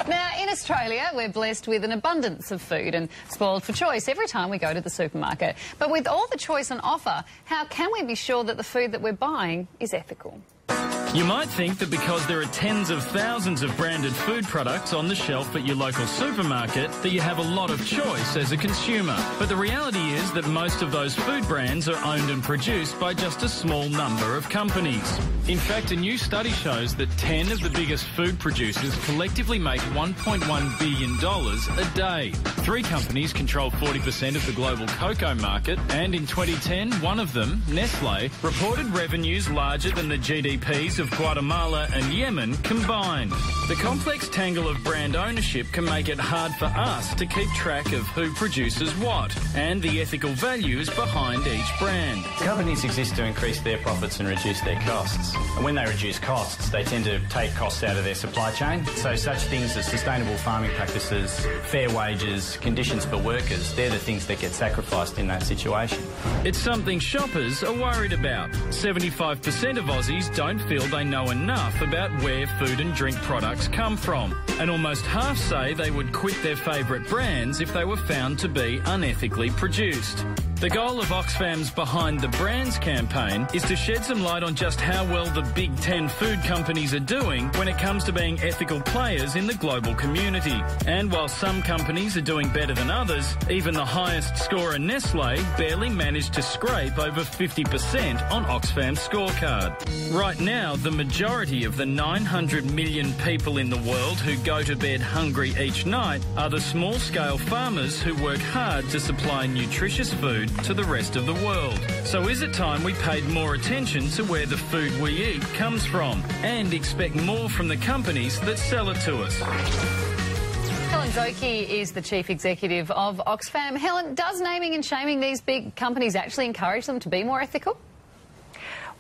Now, in Australia, we're blessed with an abundance of food and spoiled for choice every time we go to the supermarket. But with all the choice on offer, how can we be sure that the food that we're buying is ethical? You might think that because there are tens of thousands of branded food products on the shelf at your local supermarket that you have a lot of choice as a consumer. But the reality is that most of those food brands are owned and produced by just a small number of companies. In fact, a new study shows that 10 of the biggest food producers collectively make $1.1 billion a day. 3 companies control 40% of the global cocoa market, and in 2010, one of them, Nestle, reported revenues larger than the GDPs of Guatemala and Yemen combined. The complex tangle of brand ownership can make it hard for us to keep track of who produces what and the ethical values behind each brand. Companies exist to increase their profits and reduce their costs. And when they reduce costs, they tend to take costs out of their supply chain. So such things as sustainable farming practices, fair wages, conditions for workers, they're the things that get sacrificed in that situation. It's something shoppers are worried about. 75% of Aussies don't feel they know enough about where food and drink products come from. And almost half say they would quit their favourite brands if they were found to be unethically produced. The goal of Oxfam's Behind the Brands campaign is to shed some light on just how well the Big 10 food companies are doing when it comes to being ethical players in the global community. And while some companies are doing better than others, even the highest scorer, Nestle, barely managed to scrape over 50% on Oxfam's scorecard. Right now, the majority of the 900 million people in the world who go to bed hungry each night are the small-scale farmers who work hard to supply nutritious food to the rest of the world. So is it time we paid more attention to where the food we eat comes from and expect more from the companies that sell it to us? Helen Zoki is the Chief Executive of Oxfam. Helen, does naming and shaming these big companies actually encourage them to be more ethical?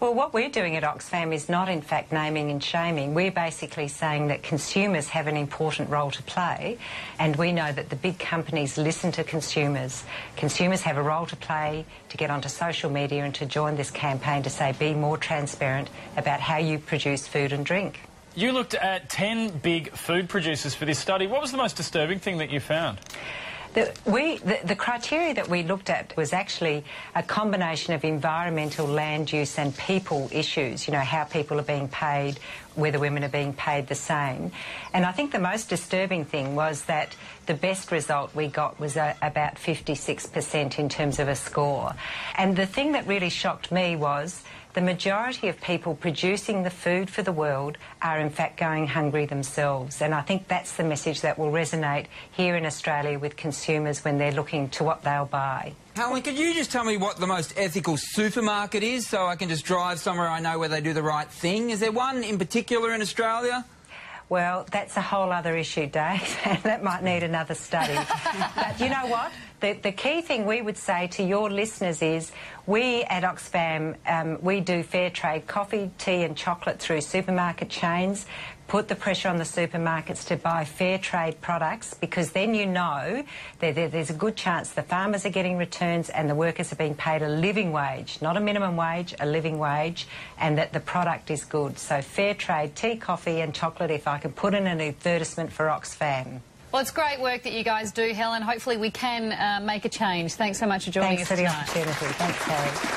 Well, what we're doing at Oxfam is not, in fact, naming and shaming. We're basically saying that consumers have an important role to play, and we know that the big companies listen to consumers. Consumers have a role to play to get onto social media and to join this campaign to say, be more transparent about how you produce food and drink. You looked at 10 big food producers for this study. What was the most disturbing thing that you found? The criteria that we looked at was actually a combination of environmental, land use and people issues, you know, how people are being paid, whether women are being paid the same. And I think the most disturbing thing was that the best result we got was about 56% in terms of a score. And the thing that really shocked me was the majority of people producing the food for the world are in fact going hungry themselves, and I think that's the message that will resonate here in Australia with consumers when they're looking to what they'll buy. Helen, could you just tell me what the most ethical supermarket is so I can just drive somewhere I know where they do the right thing? Is there one in particular in Australia? Well, that's a whole other issue, Dave, and that might need another study. But you know what? The key thing we would say to your listeners is we at Oxfam, we do fair trade coffee, tea and chocolate through supermarket chains, put the pressure on the supermarkets to buy fair trade products, because then you know that there's a good chance the farmers are getting returns and the workers are being paid a living wage, not a minimum wage, a living wage, and that the product is good. So fair trade tea, coffee and chocolate, if I can put in an advertisement for Oxfam. Well, it's great work that you guys do, Helen. Hopefully we can make a change. Thanks so much for joining us tonight. Thanks for the opportunity. Thanks, Harry.